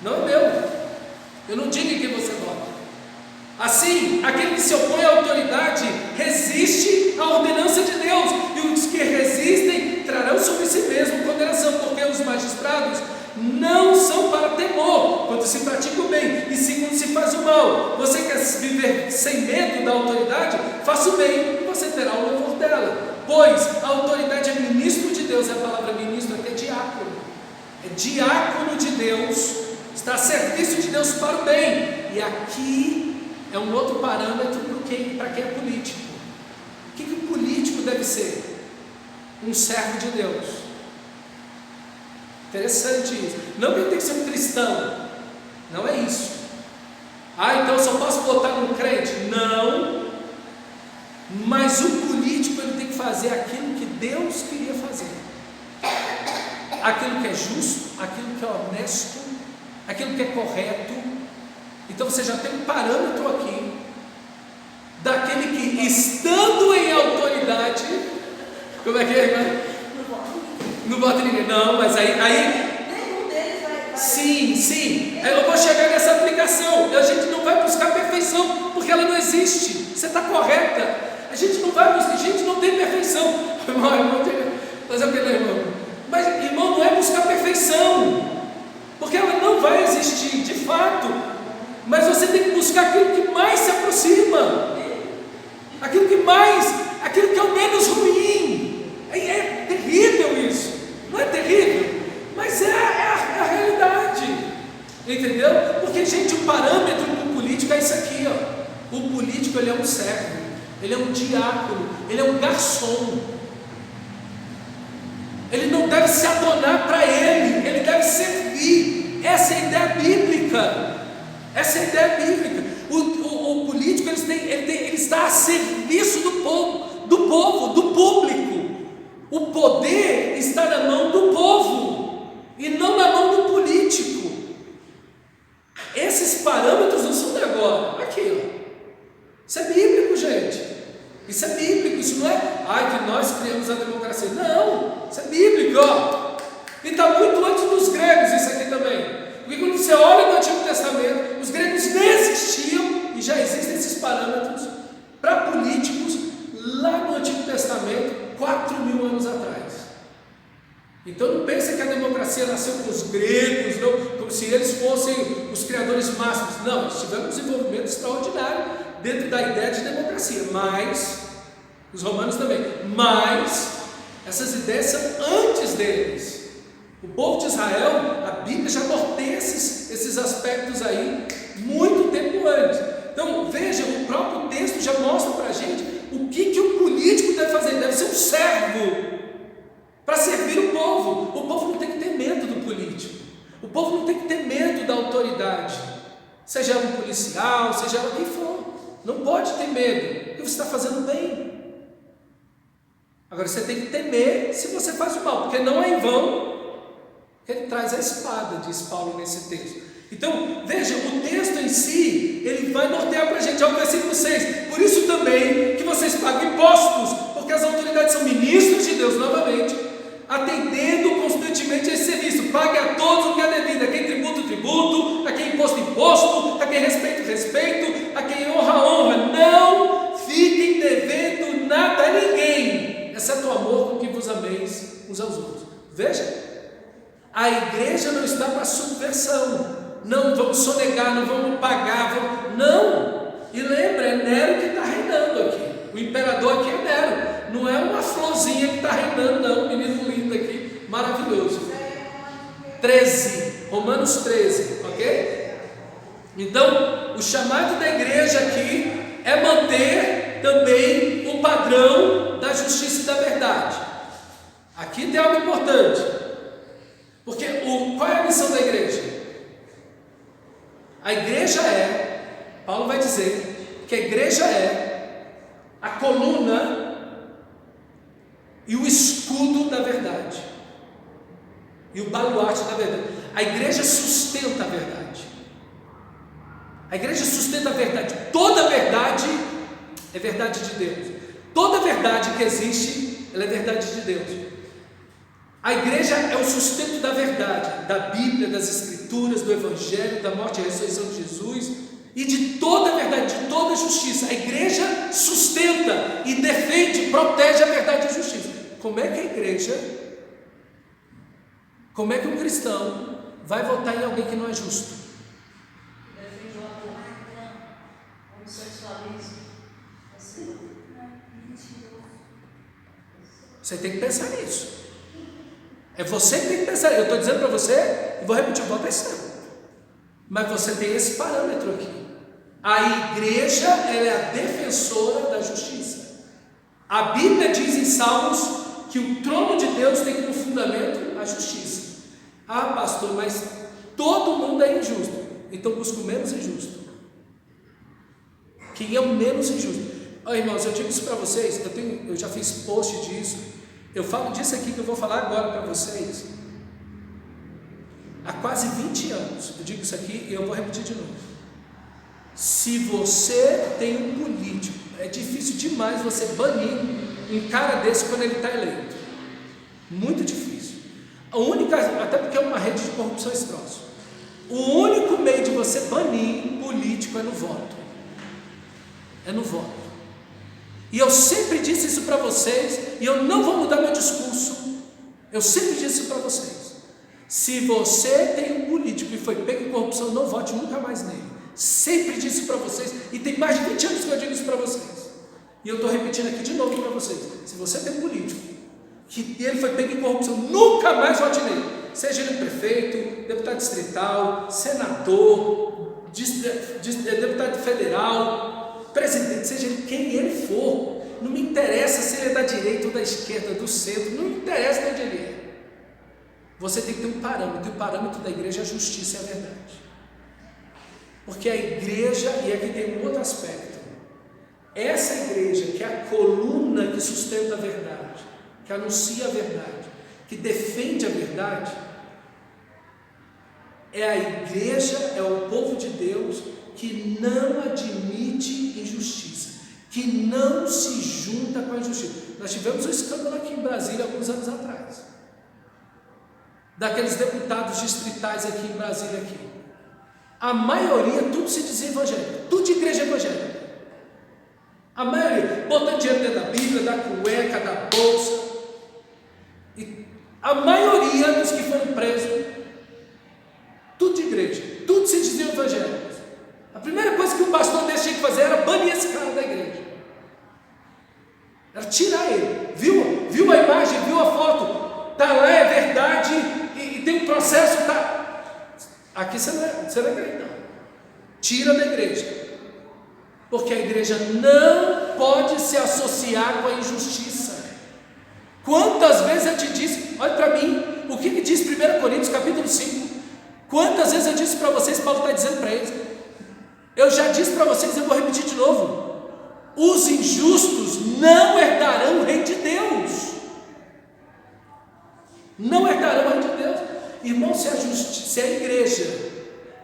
Não é meu. Eu não digo em quem você vota. Assim, aquele que se opõe à autoridade resiste à ordenança de Deus, e os que resistem trarão sobre si mesmo condenação, porque os magistrados não são para temor quando se pratica o bem, e sim quando se faz o mal. Você quer viver sem medo da autoridade? Faça o bem e você terá o louvor dela, pois a autoridade é ministro de Deus. A palavra ministro aqui é diácono, é diácono de Deus, está a serviço de Deus para o bem. E aqui é um outro parâmetro para quem é político. O que o político deve ser? Um servo de Deus. Interessante isso. Não que ele tem que ser um cristão, não é isso. Então eu só posso votar num crente? Não. Mas o político, ele tem que fazer aquilo que Deus queria fazer, aquilo que é justo, aquilo que é honesto, aquilo que é correto. Então você já tem um parâmetro aqui daquele que estando em autoridade, como é que é, irmã? Não bota ninguém. Não, mas aí Nenhum deles vai. sim. Aí eu vou chegar nessa aplicação. A gente não vai buscar perfeição, porque ela não existe. Você está correta. A gente não vai buscar, a gente não tem perfeição. Irmão, fazer o que, irmão? Mas, irmão, não é buscar perfeição, porque ela não vai existir, de fato. Mas você tem que buscar aquilo que mais se aproxima, aquilo que é o menos ruim. É terrível isso, não é terrível? Mas é a realidade, entendeu? Porque, gente, o parâmetro do político é isso aqui, ó. O político, ele é um servo, ele é um diácono, ele é um garçom. Ele não deve se adorar para ele deve servir. Essa é a ideia bíblica. O político ele está a serviço do povo, do público. O poder está na mão do povo e não na mão do político. Esses parâmetros não são de agora. Aqui, ó. Isso é bíblico, gente. Isso é bíblico, isso não é que nós criamos a democracia. Não, isso é bíblico, ó. E está muito antes dos gregos isso aqui também. Porque quando você olha no Antigo Testamento, os gregos nem existiam, e já existem esses parâmetros para políticos lá no Antigo Testamento, 4.000 anos atrás. Então não pense que a democracia nasceu com os gregos, não, como se eles fossem os criadores máximos. Não, eles tiveram um desenvolvimento extraordinário dentro da ideia de democracia, mas os romanos também, mas essas ideias são antes deles. O povo de Israel, a Bíblia já norteia esses aspectos aí muito tempo antes. Então veja, o próprio texto já mostra para a gente o que o político deve fazer. Ele deve ser um servo para servir o povo. O povo não tem que ter medo do político, o povo não tem que ter medo da autoridade, seja um policial, seja quem for. Não pode ter medo, porque você está fazendo bem. Agora você tem que temer se você faz o mal, porque não é em vão que ele traz a espada, diz Paulo nesse texto. Então, veja, o texto em si, ele vai nortear para a gente, ao versículo 6. Por isso também que vocês pagam impostos, porque as autoridades são ministros de Deus, novamente, atendendo constantemente a esse serviço. Pague a todos o que é devido, a quem tributo, tributo, a quem imposto, imposto, a quem respeito, respeito, a quem honra, honra. Não fiquem devendo nada a ninguém, exceto o amor com que vos ameis uns aos outros. Veja, a igreja não está para subversão. Não vamos sonegar, não vamos pagar, não. E lembra, é Nero que está reinando aqui. O imperador aqui é Nero. Não é uma florzinha que está reinando, não. Um menino lindo aqui, maravilhoso. 13, Romanos 13, ok? Então, o chamado da igreja aqui é manter também o padrão da justiça e da verdade. Aqui tem algo importante, porque qual é a missão da igreja? A igreja Paulo vai dizer que a igreja é a coluna e o escudo da verdade, e o baluarte da verdade. A igreja sustenta a verdade. A igreja sustenta a verdade. Toda verdade é verdade de Deus. Toda verdade que existe, ela é verdade de Deus. A igreja é o sustento da verdade, da Bíblia, das Escrituras, do Evangelho, da morte e ressurreição de Jesus e de toda a verdade, de toda a justiça. A igreja sustenta e defende, protege a verdade e a justiça. Como é que a igreja, como é que um cristão vai votar em alguém que não é justo? Defende o aborto, homossexualismo. Você tem que pensar nisso. É você que tem que pensar. Eu estou dizendo para você, e vou repetir, vou pensar. Mas você tem esse parâmetro aqui. A igreja, ela é a defensora da justiça. A Bíblia diz em Salmos que o trono de Deus tem como fundamento a justiça. Ah, pastor, mas todo mundo é injusto. Então busca o menos injusto. Quem é o menos injusto? Oh, irmãos, eu digo isso para vocês, eu já fiz post disso, eu falo disso aqui que eu vou falar agora para vocês. Há quase 20 anos, eu digo isso aqui e eu vou repetir de novo. Se você tem um político é difícil demais você banir um cara desse quando ele está eleito. Muito difícil. A única, até porque é uma rede de corrupção esse troço. O único meio de você banir político é no voto. É no voto. E eu sempre disse isso para vocês, e eu não vou mudar meu discurso. Eu sempre disse isso para vocês. Se você tem um político que foi pego em corrupção, não vote nunca mais nele. Sempre disse isso para vocês, e tem mais de 20 anos que eu digo isso para vocês. E eu estou repetindo aqui de novo para vocês. Se você tem um político que ele foi pego em corrupção, nunca mais vote nele. Seja ele prefeito, deputado distrital, senador, deputado federal, presidente, seja ele quem ele for. Não me interessa se ele é da direita ou da esquerda, do centro, não me interessa de onde ele é. Você tem que ter um parâmetro, e o parâmetro da igreja é a justiça e a verdade. Porque a igreja, e aqui tem um outro aspecto, essa igreja que é a coluna que sustenta a verdade, que anuncia a verdade, que defende a verdade, é a igreja, é o povo de Deus que não admite injustiça, que não se junta com a injustiça. Nós tivemos um escândalo aqui em Brasília alguns anos atrás, daqueles deputados distritais aqui em Brasília aqui. A maioria, tudo se dizia evangélico, tudo de igreja evangélica. A maioria, botando dinheiro dentro da Bíblia, da cueca, da bolsa. E a maioria dos que foram presos, tudo de igreja, tudo se dizia evangélico. A primeira coisa que o pastor desse tinha que fazer era banir esse cara da igreja. Era tirar ele. Viu a imagem, viu a foto, está lá, é verdade, e tem um processo, tá. Aqui você não é crente, não. Tira da igreja. Porque a igreja não pode se associar com a injustiça. Quantas vezes eu te disse, olha para mim, o que diz 1 Coríntios capítulo 5? Quantas vezes eu disse para vocês, Paulo está dizendo para eles, eu já disse para vocês, eu vou repetir de novo, os injustos não herdarão o reino de Deus. Não herdarão o reino de Deus. Irmão, se a igreja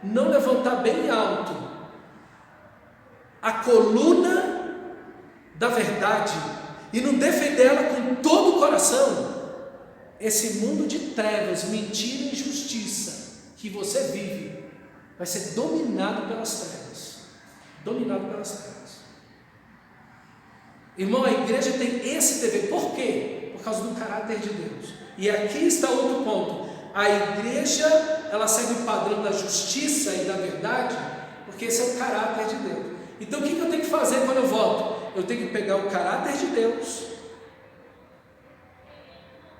não levantar bem alto a coluna da verdade e não defender ela com todo o coração, esse mundo de trevas, mentira e injustiça que você vive vai ser dominado pelas trevas. Dominado pelas trevas. Irmão, a igreja tem esse dever. Por quê? Por causa do caráter de Deus. E aqui está outro ponto. A igreja, ela segue o padrão da justiça e da verdade, porque esse é o caráter de Deus. Então o que eu tenho que fazer quando eu voto? Eu tenho que pegar o caráter de Deus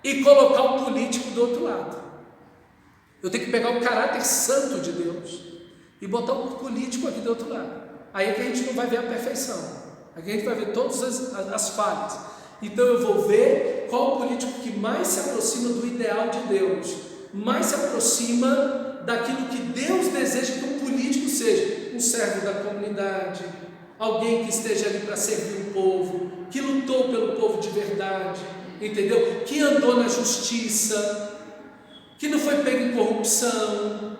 e colocar o político do outro lado. Eu tenho que pegar o caráter santo de Deus e botar o político aqui do outro lado. Aí é que a gente não vai ver a perfeição, aqui a gente vai ver todas as falhas. Então eu vou ver qual o político que mais se aproxima do ideal de Deus, mais se aproxima daquilo que Deus deseja que um político seja, um servo da comunidade, alguém que esteja ali para servir o povo, que lutou pelo povo de verdade, entendeu? Que andou na justiça, que não foi pego em corrupção,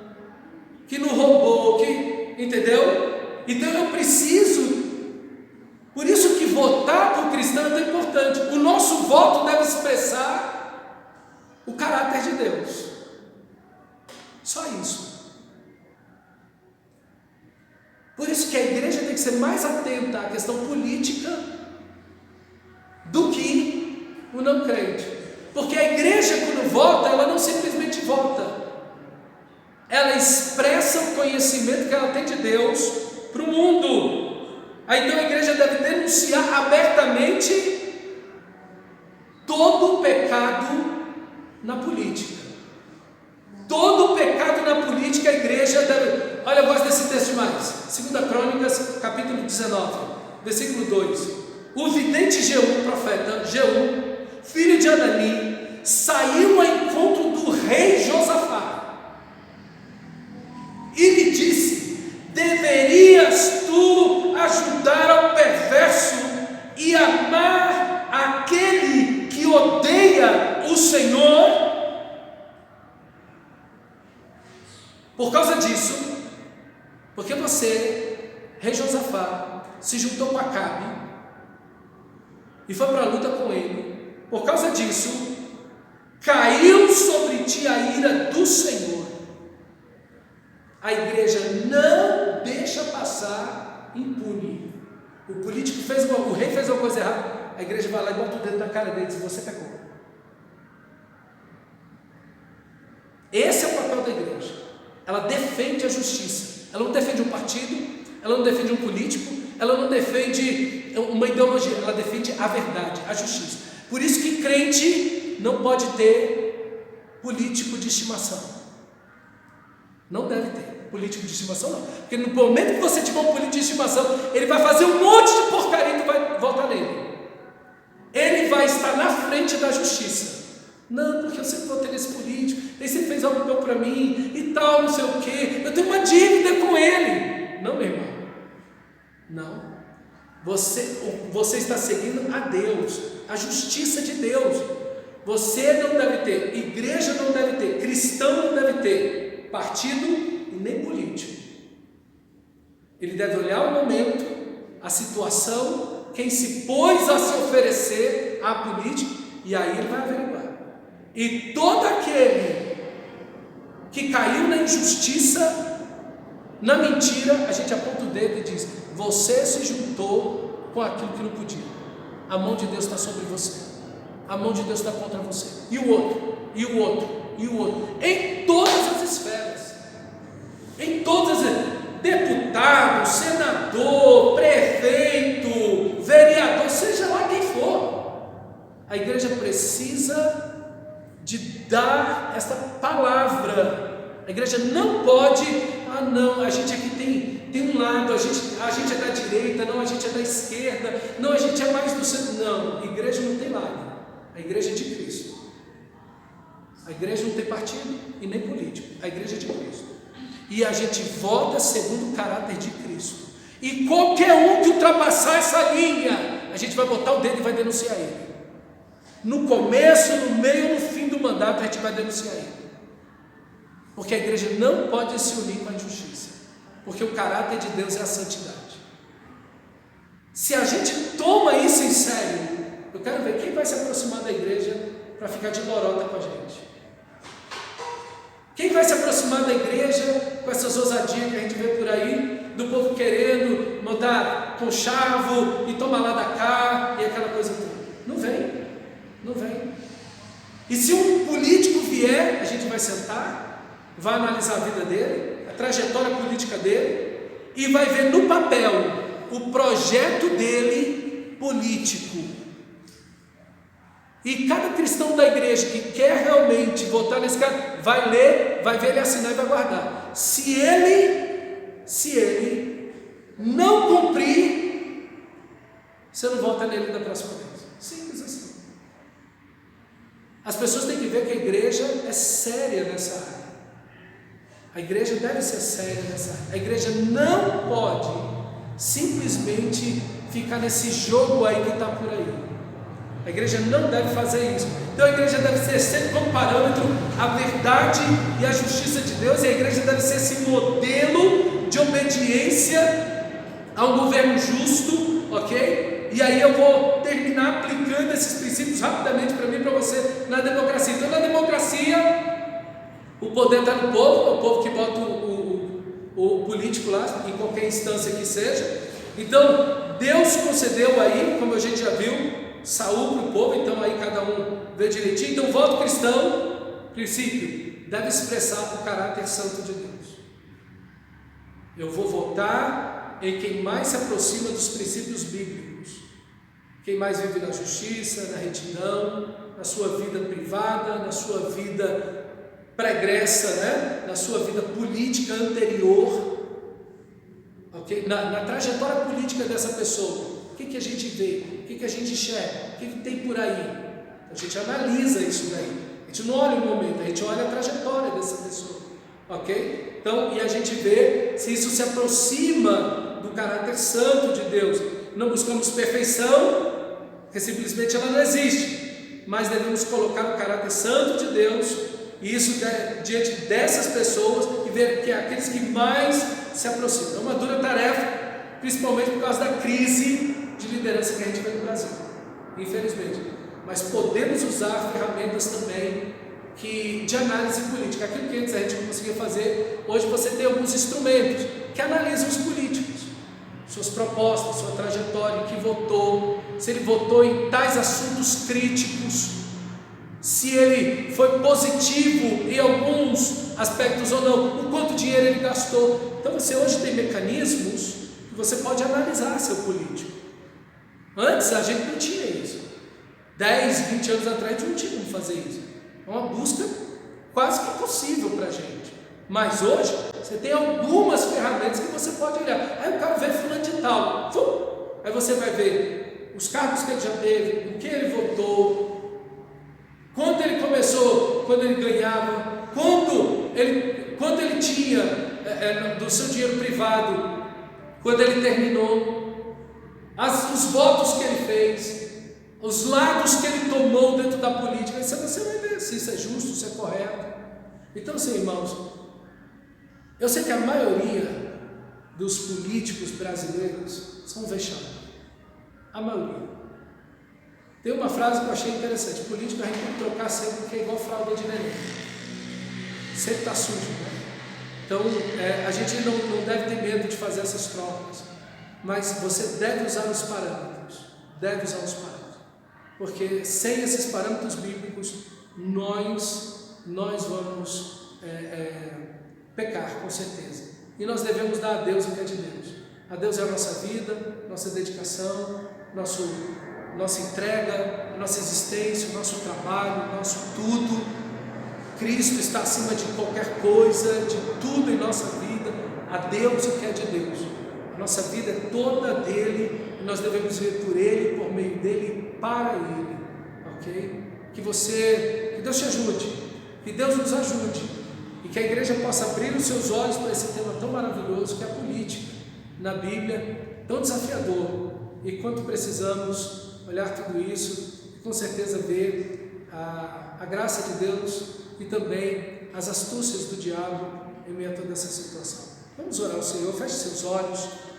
que não roubou, que, entendeu? Então eu preciso, por isso que votar para o cristão é tão importante. O nosso voto deve expressar o caráter de Deus. Só isso. Por isso que a igreja tem que ser mais atenta à questão política do que o não crente. Porque a igreja, quando vota, ela não simplesmente vota, ela expressa o conhecimento que ela tem de Deus para o mundo. Aí então a igreja deve denunciar abertamente todo o pecado na política. Todo o pecado na política, a igreja deve... Olha, eu gosto desse texto demais. 2 Crônicas, capítulo 19, versículo 2. O vidente Jeú, profeta Jeú, filho de Anani, saiu ao encontro do rei Josafá e lhe disse: deverias tu ajudar ao perverso e amar aquele que odeia o Senhor? Por causa disso, porque você, rei Josafá, se juntou com Acabe, e foi para a luta com ele. Por causa disso, caiu sobre ti a ira do Senhor. A igreja não deixa passar impune. O político o rei fez uma coisa errada, a igreja vai lá e bota o dedo na cara dele e diz: você pecou. Esse é o papel da igreja. Ela defende a justiça. Ela não defende um partido, ela não defende um político, ela não defende uma ideologia, ela defende a verdade, a justiça. Por isso que crente não pode ter político de estimação. Não deve ter político de estimação, não. Porque no momento que você tiver um político de estimação, ele vai fazer um monte de porcaria e tu vai votar nele. Ele vai estar na frente da justiça. Não, porque eu sempre votei nesse político, ele sempre fez algo bom para mim e tal, não sei o quê. Eu tenho uma dívida com ele. Não, meu irmão. Não. Você está seguindo a Deus, a justiça de Deus. Você não deve ter, igreja não deve ter, cristão não deve ter partido e nem político. Ele deve olhar o momento, a situação, quem se pôs a se oferecer à política, e aí ele vai averiguar. E todo aquele que caiu na injustiça, na mentira, a gente aponta o dedo e diz: você se juntou com aquilo que não podia. A mão de Deus está sobre você. A mão de Deus está contra você. E o outro, e o outro, e o outro. Em todas as esferas. Em todas as esferas. Deputado, senador, prefeito, vereador, seja lá quem for. A igreja precisa de dar esta palavra. A igreja não pode, não, a gente aqui tem um lado, a gente é da direita, não, a gente é da esquerda, não, a gente é mais do centro. Não, a igreja não tem lado. A igreja é de Cristo. A igreja não tem partido e nem político. A igreja é de Cristo. E a gente vota segundo o caráter de Cristo. E qualquer um que ultrapassar essa linha, a gente vai botar o dedo e vai denunciar ele. No começo, no meio, no fim do mandato, a gente vai denunciar ele. Porque a igreja não pode se unir com a injustiça. Porque o caráter de Deus é a santidade. Se a gente toma isso em sério, eu quero ver quem vai se aproximar da igreja para ficar de lorota com a gente. Quem vai se aproximar da igreja com essas ousadias que a gente vê por aí, do povo querendo mandar conchavo e tomar lá da cá e aquela coisa toda? Não vem, não vem. E se um político vier, a gente vai sentar, vai analisar a vida dele, a trajetória política dele, e vai ver no papel o projeto dele político. E cada cristão da igreja que quer realmente votar nesse cara, vai ler, vai ver ele assinar e vai guardar. Se ele não cumprir, você não vota nele da próxima vez. Simples assim. As pessoas têm que ver que a igreja é séria nessa área. A igreja deve ser séria nessa área. A igreja não pode simplesmente ficar nesse jogo aí que está por aí. A igreja não deve fazer isso. Então a igreja deve ser sempre como parâmetro a verdade e a justiça de Deus. E a igreja deve ser esse modelo de obediência a um governo justo, ok? E aí eu vou terminar aplicando esses princípios rapidamente para mim e para você na democracia. Então na democracia, o poder está no povo, é o povo que bota o político lá, em qualquer instância que seja. Então Deus concedeu aí, como a gente já viu, Saúl para o povo, então aí cada um vê direitinho. Então o voto cristão, princípio, deve expressar o caráter santo de Deus. Eu vou votar em quem mais se aproxima dos princípios bíblicos, quem mais vive na justiça, na retidão, na sua vida privada, na sua vida pregressa, né? Na sua vida política anterior, okay? Na trajetória política dessa pessoa. O que a gente vê? O que a gente enxerga? O que tem por aí? A gente analisa isso daí. A gente não olha o momento, a gente olha a trajetória dessa pessoa. Ok? Então, e a gente vê se isso se aproxima do caráter santo de Deus. Não buscamos perfeição, porque simplesmente ela não existe. Mas devemos colocar o caráter santo de Deus, e isso diante dessas pessoas, e ver que é aqueles que mais se aproximam. É uma dura tarefa, principalmente por causa da crise de liderança que a gente vê no Brasil. infelizmente. Mas podemos usar ferramentas também de análise política. Aquilo que antes a gente não conseguia fazer, hoje você tem alguns instrumentos que analisam os políticos, suas propostas, sua trajetória, que votou, se ele votou em tais assuntos críticos, se ele foi positivo em alguns aspectos ou não, o quanto dinheiro ele gastou. Então você hoje tem mecanismos que você pode analisar seu político. Antes a gente não tinha isso. 10, 20 anos atrás a gente não tinha como fazer isso. É uma busca quase que impossível para a gente. Mas hoje você tem algumas ferramentas que você pode olhar. Aí o cara vê fulano de tal, aí você vai ver os cargos que ele já teve, o que ele votou, quanto ele começou, quando ele ganhava, quanto ele tinha do seu dinheiro privado, quando ele terminou, os votos que ele fez, os lados que ele tomou dentro da política. Aí você vai ver se isso é justo, se é correto. Então, assim, irmãos, eu sei que a maioria dos políticos brasileiros são vexados. A maioria. Tem uma frase que eu achei interessante: político a gente tem que trocar sempre, porque é igual fralda de neném. Sempre está sujo, né? Então, a gente não deve ter medo de fazer essas trocas. Mas você deve usar os parâmetros. Deve usar os parâmetros. Porque sem esses parâmetros bíblicos, nós vamos pecar, com certeza. E nós devemos dar a Deus o que é de Deus. A Deus é a nossa vida, nossa dedicação, nossa entrega, nossa existência, o nosso trabalho, nosso tudo. Cristo está acima de qualquer coisa, de tudo em nossa vida. A Deus o que é de Deus. A nossa vida é toda dele e nós devemos viver por ele, por meio dele, para ele. Ok? Que Deus te ajude, que Deus nos ajude e que a igreja possa abrir os seus olhos para esse tema tão maravilhoso que é a política na Bíblia, tão desafiador. E quanto precisamos olhar tudo isso e com certeza ver a graça de Deus e também as astúcias do diabo em meio a toda essa situação. Vamos orar ao Senhor, feche seus olhos.